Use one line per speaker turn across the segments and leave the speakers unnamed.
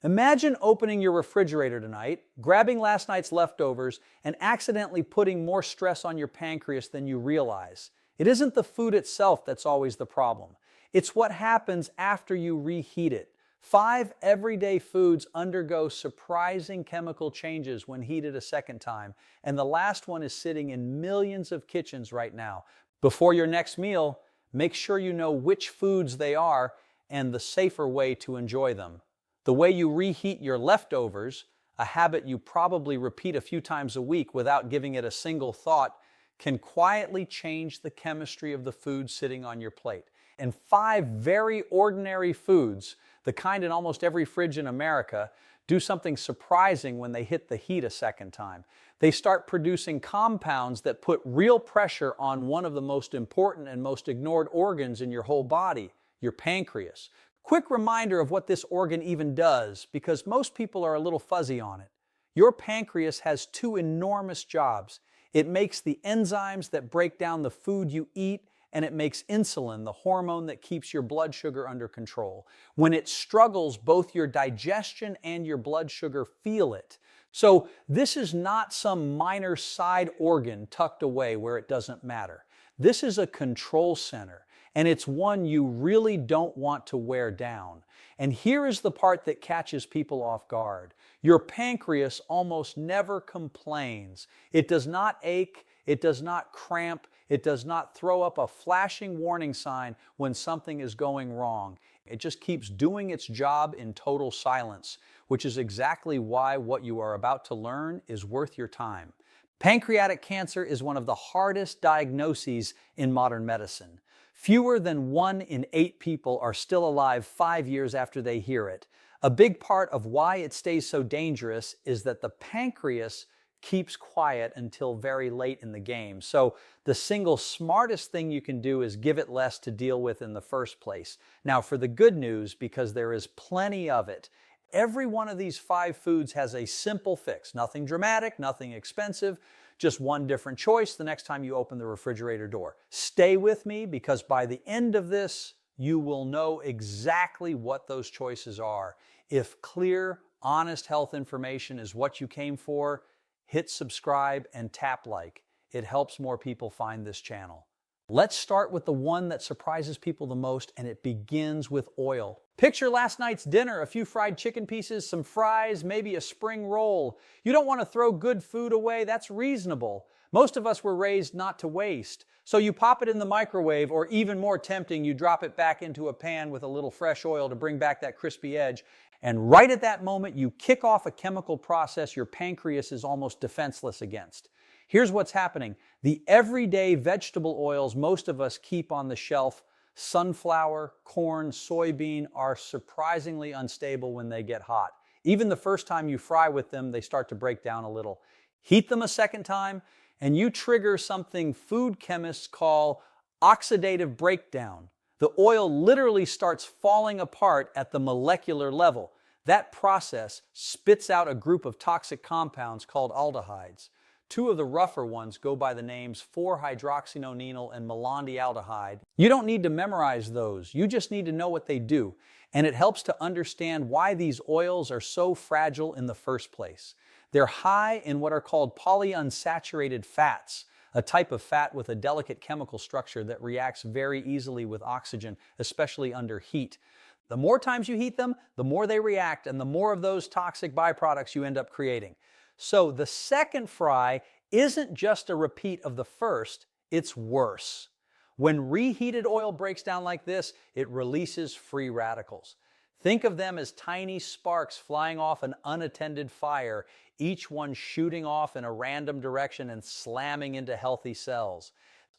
Imagine opening your refrigerator tonight, grabbing last night's leftovers, and accidentally putting more stress on your pancreas than you realize. It isn't the food itself that's always the problem. It's what happens after you reheat it. 5 everyday foods undergo surprising chemical changes when heated a second time, and the last one is sitting in millions of kitchens right now. Before your next meal, make sure you know which foods they are and the safer way to enjoy them. The way you reheat your leftovers, a habit you probably repeat a few times a week without giving it a single thought, can quietly change the chemistry of the food sitting on your plate. And 5 very ordinary foods, the kind in almost every fridge in America, do something surprising when they hit the heat a second time. They start producing compounds that put real pressure on one of the most important and most ignored organs in your whole body, your pancreas. Quick reminder of what this organ even does, because most people are a little fuzzy on it. Your pancreas has 2 enormous jobs. It makes the enzymes that break down the food you eat, and it makes insulin, the hormone that keeps your blood sugar under control. When it struggles, both your digestion and your blood sugar feel it. So this is not some minor side organ tucked away where it doesn't matter. This is a control center, and it's one you really don't want to wear down. And here is the part that catches people off guard. Your pancreas almost never complains. It does not ache, it does not cramp, it does not throw up a flashing warning sign when something is going wrong. It just keeps doing its job in total silence, which is exactly why what you are about to learn is worth your time. Pancreatic cancer is one of the hardest diagnoses in modern medicine. Fewer than 1 in 8 people are still alive 5 years after they hear it. A big part of why it stays so dangerous is that the pancreas keeps quiet until very late in the game. So the single smartest thing you can do is give it less to deal with in the first place. Now for the good news, because there is plenty of it, every one of these 5 foods has a simple fix. Nothing dramatic, nothing expensive, just one different choice the next time you open the refrigerator door. Stay with me, because by the end of this, you will know exactly what those choices are. If clear, honest health information is what you came for, hit subscribe and tap like. It helps more people find this channel. Let's start with the one that surprises people the most, and it begins with oil. Picture last night's dinner, a few fried chicken pieces, some fries, maybe a spring roll. You don't want to throw good food away, that's reasonable. Most of us were raised not to waste. So you pop it in the microwave, or even more tempting, you drop it back into a pan with a little fresh oil to bring back that crispy edge. And right at that moment, you kick off a chemical process your pancreas is almost defenseless against. Here's what's happening. The everyday vegetable oils most of us keep on the shelf, sunflower, corn, soybean, are surprisingly unstable when they get hot. Even the first time you fry with them, they start to break down a little. Heat them a second time, and you trigger something food chemists call oxidative breakdown. The oil literally starts falling apart at the molecular level. That process spits out a group of toxic compounds called aldehydes. 2 of the rougher ones go by the names 4-hydroxynonenal and melandialdehyde. You don't need to memorize those. You just need to know what they do. And it helps to understand why these oils are so fragile in the first place. They're high in what are called polyunsaturated fats, a type of fat with a delicate chemical structure that reacts very easily with oxygen, especially under heat. The more times you heat them, the more they react, and the more of those toxic byproducts you end up creating. So the second fry isn't just a repeat of the first, it's worse. When reheated oil breaks down like this, it releases free radicals. Think of them as tiny sparks flying off an unattended fire, each one shooting off in a random direction and slamming into healthy cells.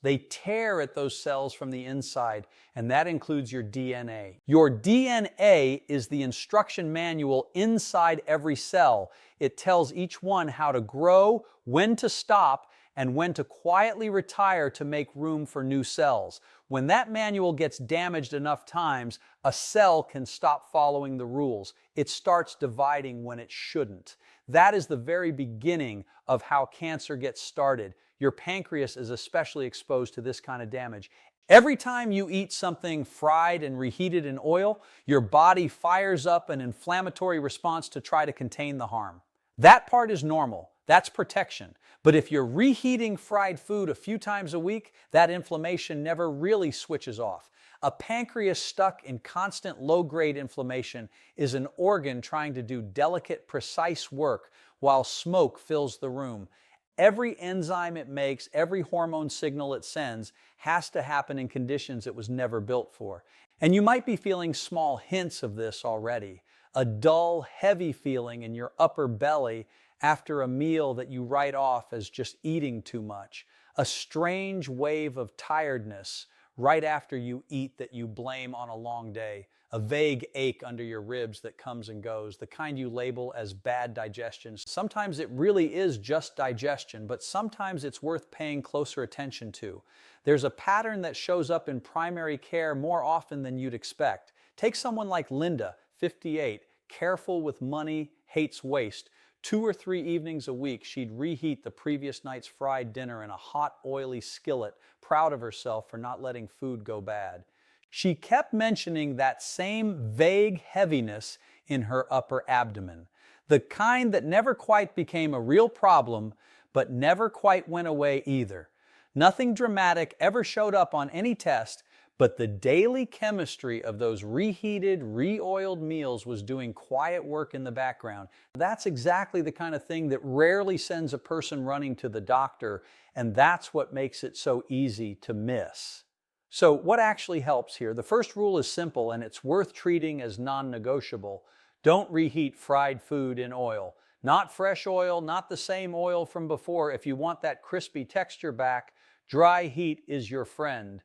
They tear at those cells from the inside, and that includes your DNA. Your DNA is the instruction manual inside every cell. It tells each one how to grow, when to stop, and when to quietly retire to make room for new cells. When that manual gets damaged enough times, a cell can stop following the rules. It starts dividing when it shouldn't. That is the very beginning of how cancer gets started. Your pancreas is especially exposed to this kind of damage. Every time you eat something fried and reheated in oil, your body fires up an inflammatory response to try to contain the harm. That part is normal. That's protection. But if you're reheating fried food a few times a week, that inflammation never really switches off. A pancreas stuck in constant low-grade inflammation is an organ trying to do delicate, precise work while smoke fills the room. Every enzyme it makes, every hormone signal it sends has to happen in conditions it was never built for. And you might be feeling small hints of this already. A dull, heavy feeling in your upper belly after a meal that you write off as just eating too much. A strange wave of tiredness right after you eat that you blame on a long day. A vague ache under your ribs that comes and goes, the kind you label as bad digestion. Sometimes it really is just digestion, but sometimes it's worth paying closer attention to. There's a pattern that shows up in primary care more often than you'd expect. Take someone like Linda, 58, careful with money, hates waste. 2 or 3 evenings a week, she'd reheat the previous night's fried dinner in a hot, oily skillet, proud of herself for not letting food go bad. She kept mentioning that same vague heaviness in her upper abdomen, the kind that never quite became a real problem, but never quite went away either. Nothing dramatic ever showed up on any test, but the daily chemistry of those reheated, re-oiled meals was doing quiet work in the background. That's exactly the kind of thing that rarely sends a person running to the doctor, and that's what makes it so easy to miss. So what actually helps here? The first rule is simple, and it's worth treating as non-negotiable. Don't reheat fried food in oil. Not fresh oil, not the same oil from before. If you want that crispy texture back, dry heat is your friend.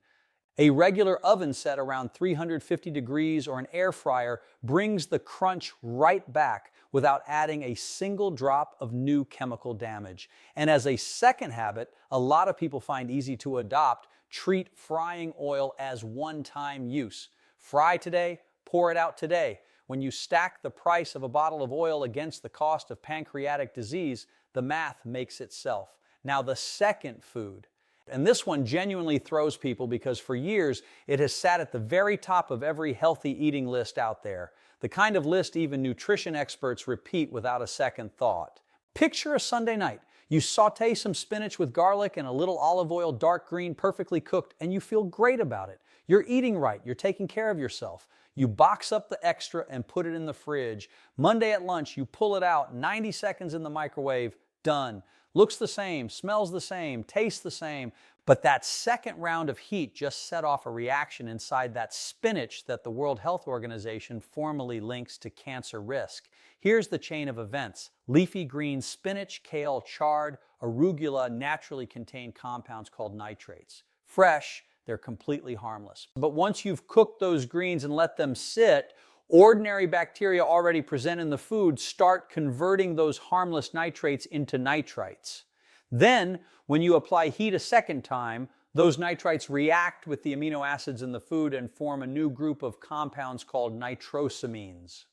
A regular oven set around 350 degrees or an air fryer brings the crunch right back without adding a single drop of new chemical damage. And as a second habit, a lot of people find easy to adopt, treat frying oil as one-time use. Fry today, pour it out today. When you stack the price of a bottle of oil against the cost of pancreatic disease, the math makes itself. Now the second food. And this one genuinely throws people because for years it has sat at the very top of every healthy eating list out there. The kind of list even nutrition experts repeat without a second thought. Picture a Sunday night. You saute some spinach with garlic and a little olive oil, dark green, perfectly cooked, and you feel great about it. You're eating right. You're taking care of yourself. You box up the extra and put it in the fridge. Monday at lunch, you pull it out, 90 seconds in the microwave, done. Looks the same, smells the same, tastes the same, but that second round of heat just set off a reaction inside that spinach that the World Health Organization formally links to cancer risk. Here's the chain of events. Leafy green spinach, kale, chard, arugula naturally contain compounds called nitrates. Fresh, they're completely harmless. But once you've cooked those greens and let them sit, ordinary bacteria already present in the food start converting those harmless nitrates into nitrites. Then, when you apply heat a second time, those nitrites react with the amino acids in the food and form a new group of compounds called nitrosamines.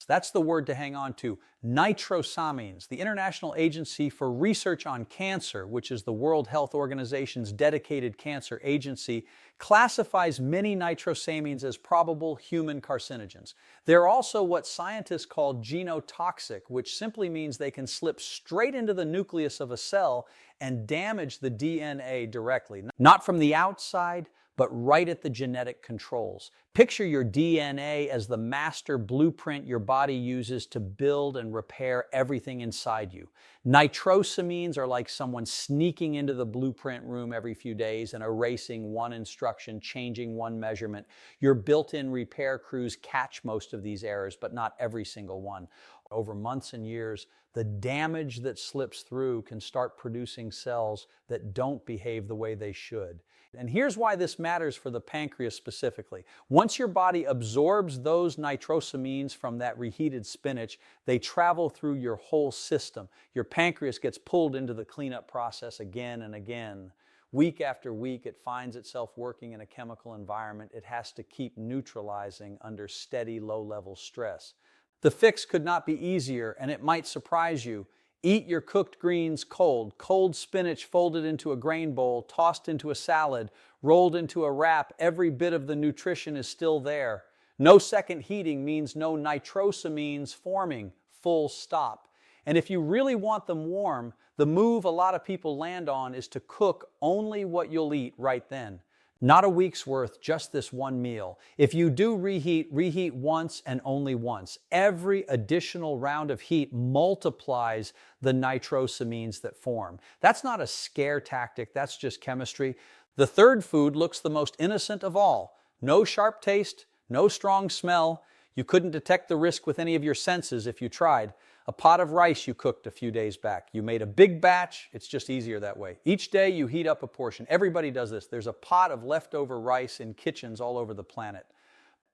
That's the word to hang on to, nitrosamines. The International Agency for Research on Cancer, which is the World Health Organization's dedicated cancer agency, classifies many nitrosamines as probable human carcinogens. They're also what scientists call genotoxic, which simply means they can slip straight into the nucleus of a cell and damage the DNA directly. Not from the outside, but right at the genetic controls. Picture your DNA as the master blueprint your body uses to build and repair everything inside you. Nitrosamines are like someone sneaking into the blueprint room every few days and erasing one instruction, changing one measurement. Your built-in repair crews catch most of these errors, but not every single one. Over months and years, the damage that slips through can start producing cells that don't behave the way they should. And here's why this matters for the pancreas specifically. Once your body absorbs those nitrosamines from that reheated spinach, they travel through your whole system. Your pancreas gets pulled into the cleanup process again and again. Week after week, it finds itself working in a chemical environment it has to keep neutralizing under steady low-level stress. The fix could not be easier, and it might surprise you. Eat your cooked greens cold. Cold spinach folded into a grain bowl, tossed into a salad, rolled into a wrap, every bit of the nutrition is still there. No second heating means no nitrosamines forming, full stop. And if you really want them warm, the move a lot of people land on is to cook only what you'll eat right then. Not a week's worth, just this one meal. If you do reheat, reheat once and only once. Every additional round of heat multiplies the nitrosamines that form. That's not a scare tactic, that's just chemistry. The third food looks the most innocent of all. No sharp taste, no strong smell. You couldn't detect the risk with any of your senses if you tried. A pot of rice you cooked a few days back. You made a big batch. It's just easier that way. Each day you heat up a portion. Everybody does this. There's a pot of leftover rice in kitchens all over the planet.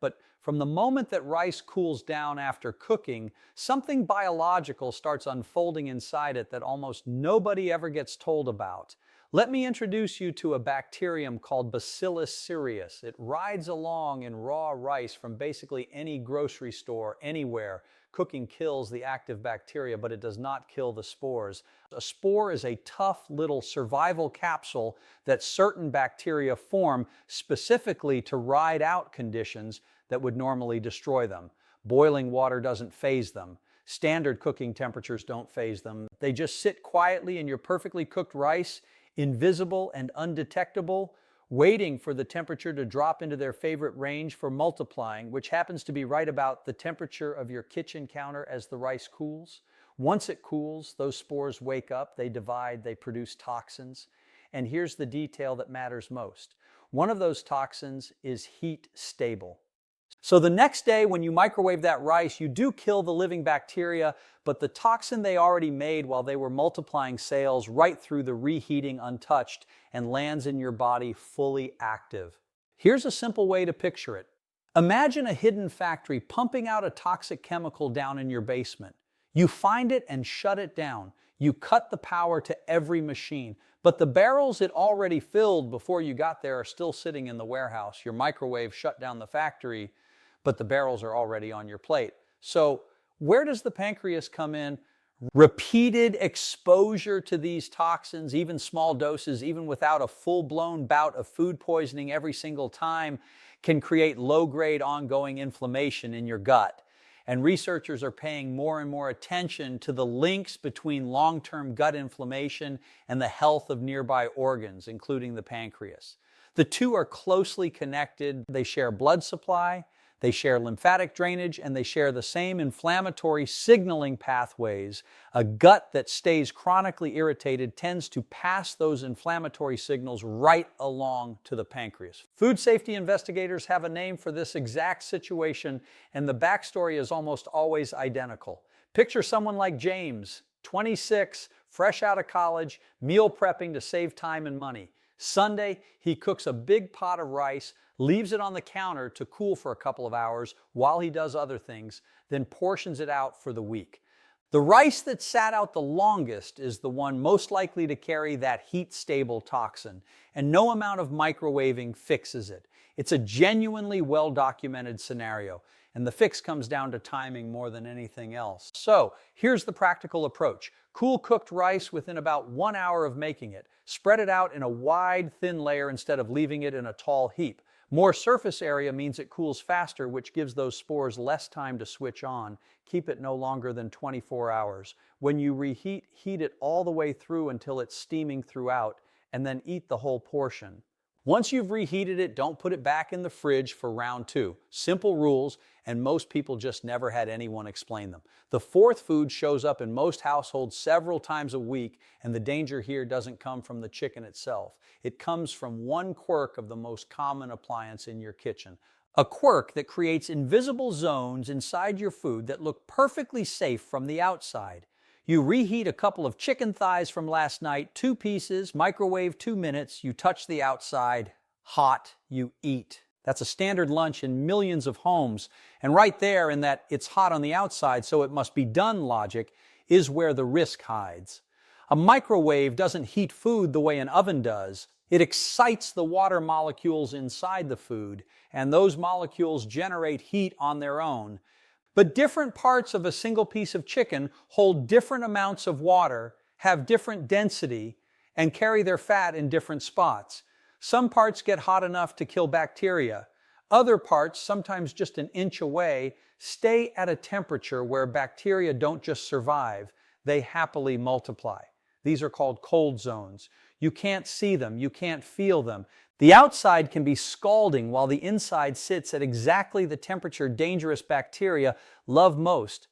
But from the moment that rice cools down after cooking, something biological starts unfolding inside it that almost nobody ever gets told about. Let me introduce you to a bacterium called Bacillus cereus. It rides along in raw rice from basically any grocery store, anywhere. Cooking kills the active bacteria, but it does not kill the spores. A spore is a tough little survival capsule that certain bacteria form specifically to ride out conditions that would normally destroy them. Boiling water doesn't faze them. Standard cooking temperatures don't faze them. They just sit quietly in your perfectly cooked rice, invisible and undetectable, waiting for the temperature to drop into their favorite range for multiplying, which happens to be right about the temperature of your kitchen counter as the rice cools. Once it cools, those spores wake up, they divide, they produce toxins. And here's the detail that matters most. One of those toxins is heat stable. So the next day when you microwave that rice, you do kill the living bacteria, but the toxin they already made while they were multiplying sails right through the reheating untouched and lands in your body fully active. Here's a simple way to picture it. Imagine a hidden factory pumping out a toxic chemical down in your basement. You find it and shut it down. You cut the power to every machine, but the barrels it already filled before you got there are still sitting in the warehouse. Your microwave shut down the factory, but the barrels are already on your plate. So where does the pancreas come in? Repeated exposure to these toxins, even small doses, even without a full-blown bout of food poisoning every single time, can create low-grade ongoing inflammation in your gut. And researchers are paying more and more attention to the links between long-term gut inflammation and the health of nearby organs, including the pancreas. The two are closely connected. They share blood supply, they share lymphatic drainage, and they share the same inflammatory signaling pathways. A gut that stays chronically irritated tends to pass those inflammatory signals right along to the pancreas. Food safety investigators have a name for this exact situation, and the backstory is almost always identical. Picture someone like James, 26, fresh out of college, meal prepping to save time and money. Sunday, he cooks a big pot of rice, leaves it on the counter to cool for a couple of hours while he does other things, then portions it out for the week. The rice that sat out the longest is the one most likely to carry that heat-stable toxin, and no amount of microwaving fixes it. It's a genuinely well-documented scenario, and the fix comes down to timing more than anything else. So, here's the practical approach. Cool cooked rice within about 1 hour of making it. Spread it out in a wide, thin layer instead of leaving it in a tall heap. More surface area means it cools faster, which gives those spores less time to switch on. Keep it no longer than 24 hours. When you reheat, heat it all the way through until it's steaming throughout, and then eat the whole portion. Once you've reheated it, don't put it back in the fridge for round 2. Simple rules, and most people just never had anyone explain them. The fourth food shows up in most households several times a week, and the danger here doesn't come from the chicken itself. It comes from one quirk of the most common appliance in your kitchen. A quirk that creates invisible zones inside your food that look perfectly safe from the outside. You reheat a couple of chicken thighs from last night, 2 pieces, microwave 2 minutes, you touch the outside, hot, you eat. That's a standard lunch in millions of homes. And right there in that it's hot on the outside, so it must be done logic, is where the risk hides. A microwave doesn't heat food the way an oven does. It excites the water molecules inside the food, and those molecules generate heat on their own. But different parts of a single piece of chicken hold different amounts of water, have different density, and carry their fat in different spots. Some parts get hot enough to kill bacteria. Other parts, sometimes just an inch away, stay at a temperature where bacteria don't just survive, they happily multiply. These are called cold zones. You can't see them, you can't feel them. The outside can be scalding while the inside sits at exactly the temperature dangerous bacteria love most.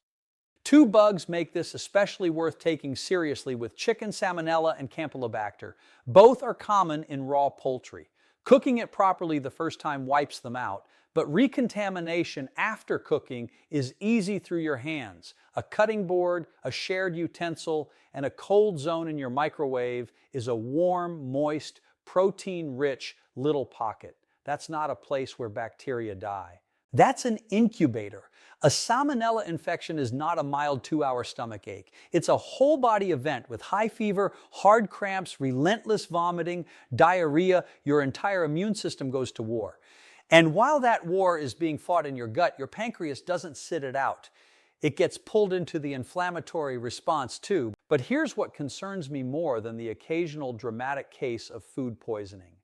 Two bugs make this especially worth taking seriously with chicken salmonella and campylobacter. Both are common in raw poultry. Cooking it properly the first time wipes them out, but recontamination after cooking is easy through your hands. A cutting board, a shared utensil, and a cold zone in your microwave is a warm, moist, protein-rich little pocket. That's not a place where bacteria die. That's an incubator. A salmonella infection is not a mild 2-hour stomach ache. It's a whole body event with high fever, hard cramps, relentless vomiting, diarrhea. Your entire immune system goes to war. And while that war is being fought in your gut, your pancreas doesn't sit it out. It gets pulled into the inflammatory response too. But here's what concerns me more than the occasional dramatic case of food poisoning: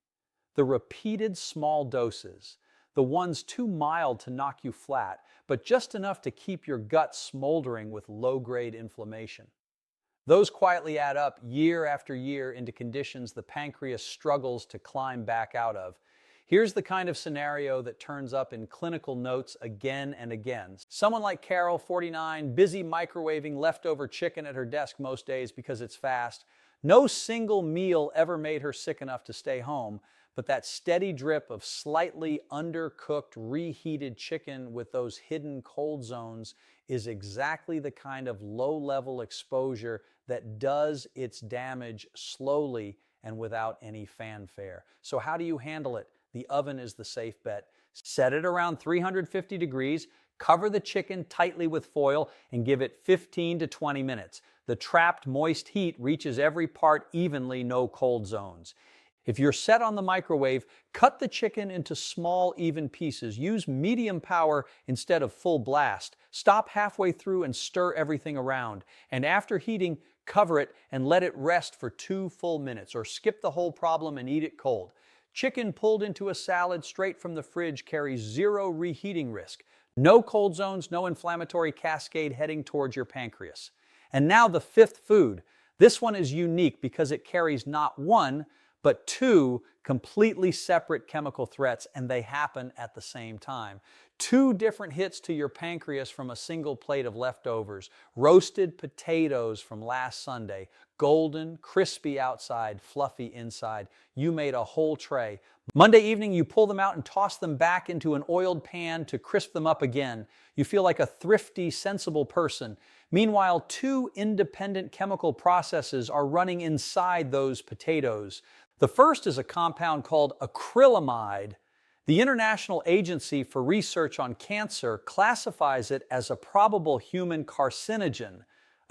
the repeated small doses. The ones too mild to knock you flat, but just enough to keep your gut smoldering with low-grade inflammation. Those quietly add up year after year into conditions the pancreas struggles to climb back out of. Here's the kind of scenario that turns up in clinical notes again and again. Someone like Carol, 49, busy microwaving leftover chicken at her desk most days because it's fast. No single meal ever made her sick enough to stay home, but that steady drip of slightly undercooked, reheated chicken with those hidden cold zones is exactly the kind of low-level exposure that does its damage slowly and without any fanfare. So how do you handle it? The oven is the safe bet. Set it around 350 degrees, cover the chicken tightly with foil, and give it 15 to 20 minutes. The trapped moist heat reaches every part evenly, no cold zones. If you're set on the microwave, cut the chicken into small, even pieces. Use medium power instead of full blast. Stop halfway through and stir everything around. And after heating, cover it and let it rest for 2 full minutes, or skip the whole problem and eat it cold. Chicken pulled into a salad straight from the fridge carries 0 reheating risk. No cold zones, no inflammatory cascade heading towards your pancreas. And now the 5th food. This one is unique because it carries not 1, but 2 completely separate chemical threats, and they happen at the same time. 2 different hits to your pancreas from a single plate of leftovers. Roasted potatoes from last Sunday. Golden, crispy outside, fluffy inside. You made a whole tray. Monday evening, you pull them out and toss them back into an oiled pan to crisp them up again. You feel like a thrifty, sensible person. Meanwhile, 2 independent chemical processes are running inside those potatoes. The first is a compound called acrylamide. The International Agency for Research on Cancer classifies it as a probable human carcinogen.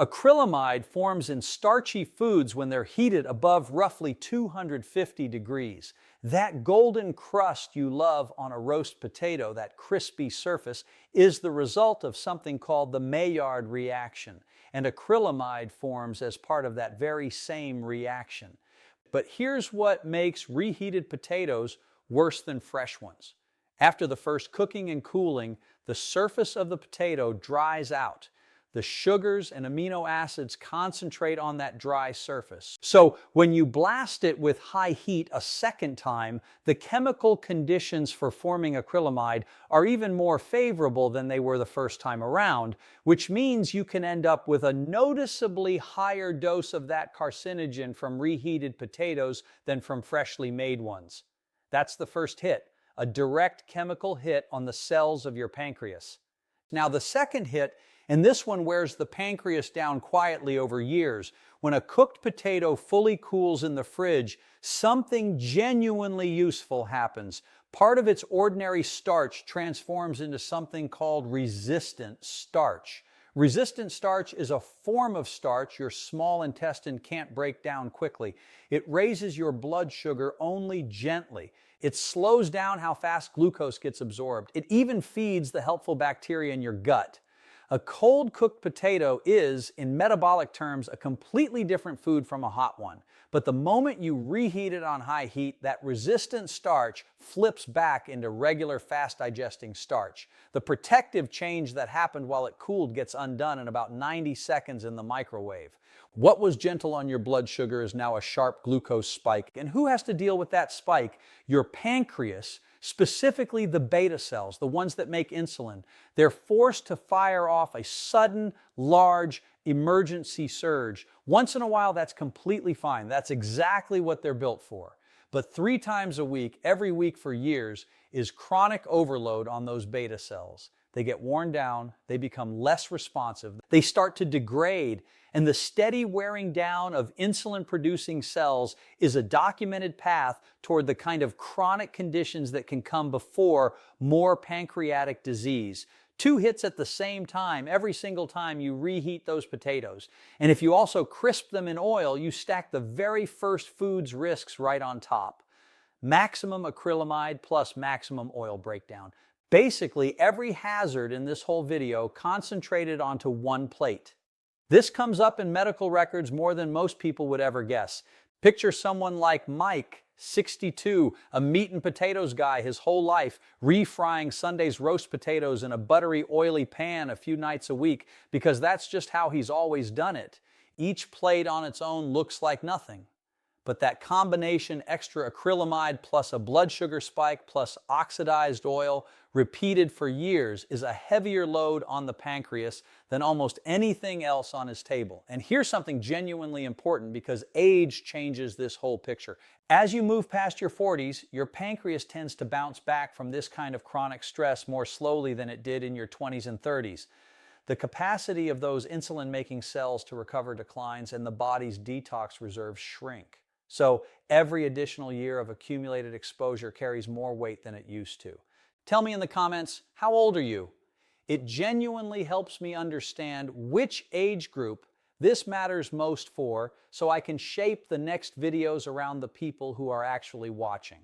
Acrylamide forms in starchy foods when they're heated above roughly 250 degrees. That golden crust you love on a roast potato, that crispy surface, is the result of something called the Maillard reaction. And acrylamide forms as part of that very same reaction. But here's what makes reheated potatoes worse than fresh ones. After the first cooking and cooling, the surface of the potato dries out. The sugars and amino acids concentrate on that dry surface. So when you blast it with high heat a second time, the chemical conditions for forming acrylamide are even more favorable than they were the first time around, which means you can end up with a noticeably higher dose of that carcinogen from reheated potatoes than from freshly made ones. That's the first hit, a direct chemical hit on the cells of your pancreas. Now the second hit, and this one wears the pancreas down quietly over years. When a cooked potato fully cools in the fridge, something genuinely useful happens. Part of its ordinary starch transforms into something called resistant starch. Resistant starch is a form of starch your small intestine can't break down quickly. It raises your blood sugar only gently. It slows down how fast glucose gets absorbed. It even feeds the helpful bacteria in your gut. A cold cooked potato is, in metabolic terms, a completely different food from a hot one. But the moment you reheat it on high heat, that resistant starch flips back into regular fast digesting starch. The protective change that happened while it cooled gets undone in about 90 seconds in the microwave. What was gentle on your blood sugar is now a sharp glucose spike. And who has to deal with that spike? Your pancreas, specifically the beta cells, the ones that make insulin. They're forced to fire off a sudden, large, emergency surge. Once in a while, that's completely fine. That's exactly what they're built for. But 3 times a week, every week for years, is chronic overload on those beta cells. They get worn down, they become less responsive, they start to degrade, and the steady wearing down of insulin-producing cells is a documented path toward the kind of chronic conditions that can come before more pancreatic disease. 2 hits at the same time, every single time you reheat those potatoes. And if you also crisp them in oil, you stack the very first food's risks right on top. Maximum acrylamide plus maximum oil breakdown. Basically, every hazard in this whole video concentrated onto one plate. This comes up in medical records more than most people would ever guess. Picture someone like Mike, 62, a meat and potatoes guy his whole life, refrying Sunday's roast potatoes in a buttery, oily pan a few nights a week because that's just how he's always done it. Each plate on its own looks like nothing. But that combination extra acrylamide plus a blood sugar spike plus oxidized oil repeated for years is a heavier load on the pancreas than almost anything else on his table. And here's something genuinely important because age changes this whole picture. As you move past your 40s, your pancreas tends to bounce back from this kind of chronic stress more slowly than it did in your 20s and 30s. The capacity of those insulin-making cells to recover declines and the body's detox reserves shrink. So every additional year of accumulated exposure carries more weight than it used to. Tell me in the comments, how old are you? It genuinely helps me understand which age group this matters most for so I can shape the next videos around the people who are actually watching.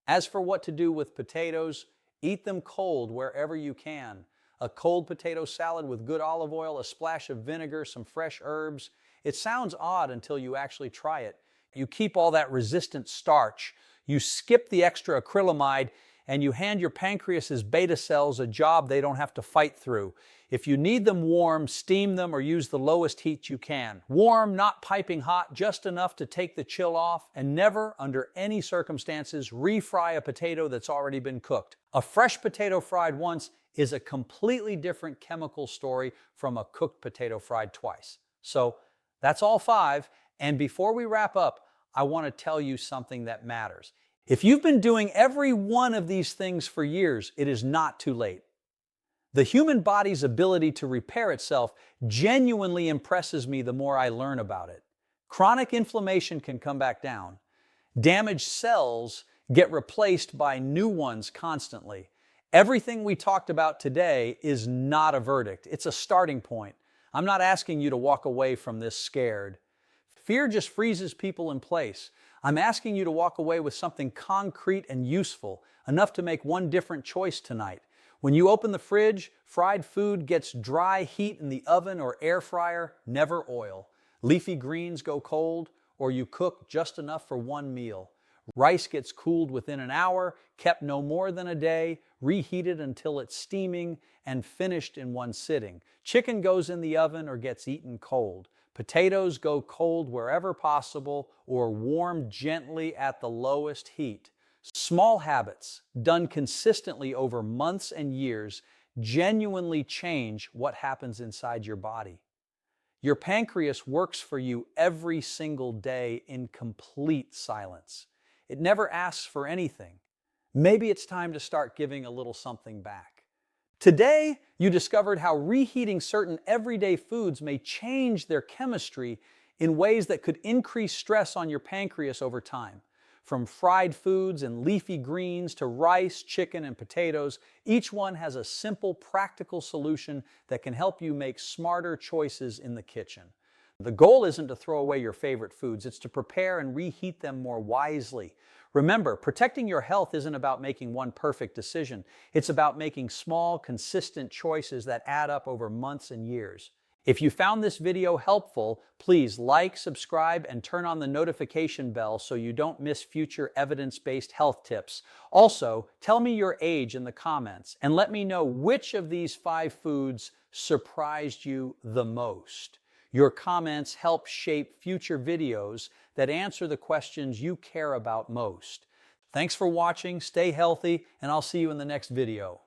As for what to do with potatoes, eat them cold wherever you can. A cold potato salad with good olive oil, a splash of vinegar, some fresh herbs. It sounds odd until you actually try it. You keep all that resistant starch, you skip the extra acrylamide, and you hand your pancreas's beta cells a job they don't have to fight through. If you need them warm, steam them or use the lowest heat you can. Warm, not piping hot, just enough to take the chill off, and never, under any circumstances, refry a potato that's already been cooked. A fresh potato fried once is a completely different chemical story from a cooked potato fried twice. So that's all 5. And before we wrap up, I want to tell you something that matters. If you've been doing every one of these things for years, it is not too late. The human body's ability to repair itself genuinely impresses me the more I learn about it. Chronic inflammation can come back down. Damaged cells get replaced by new ones constantly. Everything we talked about today is not a verdict. It's a starting point. I'm not asking you to walk away from this scared. Fear just freezes people in place. I'm asking you to walk away with something concrete and useful, enough to make one different choice tonight. When you open the fridge, fried food gets dry heat in the oven or air fryer, never oil. Leafy greens go cold, or you cook just enough for one meal. Rice gets cooled within an hour, kept no more than a day, reheated until it's steaming, and finished in one sitting. Chicken goes in the oven or gets eaten cold. Potatoes go cold wherever possible or warm gently at the lowest heat. Small habits, done consistently over months and years, genuinely change what happens inside your body. Your pancreas works for you every single day in complete silence. It never asks for anything. Maybe it's time to start giving a little something back. Today, you discovered how reheating certain everyday foods may change their chemistry in ways that could increase stress on your pancreas over time. From fried foods and leafy greens to rice, chicken, and potatoes, each one has a simple, practical solution that can help you make smarter choices in the kitchen. The goal isn't to throw away your favorite foods, it's to prepare and reheat them more wisely. Remember, protecting your health isn't about making one perfect decision. It's about making small, consistent choices that add up over months and years. If you found this video helpful, please like, subscribe, and turn on the notification bell so you don't miss future evidence-based health tips. Also, tell me your age in the comments and let me know which of these 5 foods surprised you the most. Your comments help shape future videos that answer the questions you care about most. Thanks for watching, stay healthy, and I'll see you in the next video.